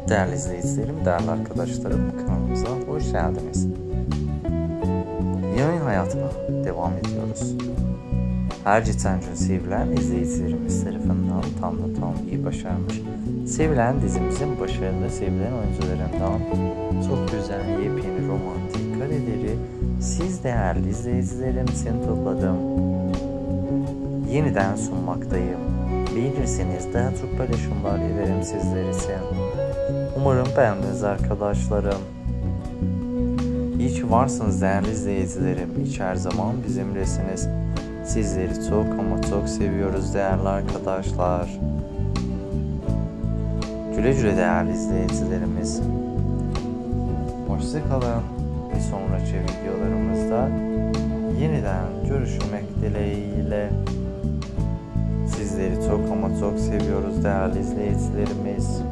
Değerli izleyicilerim, değerli arkadaşlarım, kanalımıza hoş geldiniz. Yayın hayatına devam ediyoruz. Her geçen gün sevilen izleyicilerimiz tarafından tam iyi başarmış. Sevilen dizimizin başarılı sevilen oyuncularından çok güzel yepyeni romantik kareleri siz değerli izleyicilerim için topladım. Yeniden sunmaktayım. Beğenirseniz daha çok paylaşımlar ederim sizler için. Umarım beğendiniz arkadaşlarım. İyi ki varsınız değerli izleyicilerim. Hiç her zaman bizimlesiniz. Sizleri çok ama çok seviyoruz değerli arkadaşlar. Güle güle değerli izleyicilerimiz. Hoşça kalın. Bir sonraki videolarımızda yeniden görüşmek dileğiyle. Sizleri çok ama çok seviyoruz değerli izleyicilerimiz.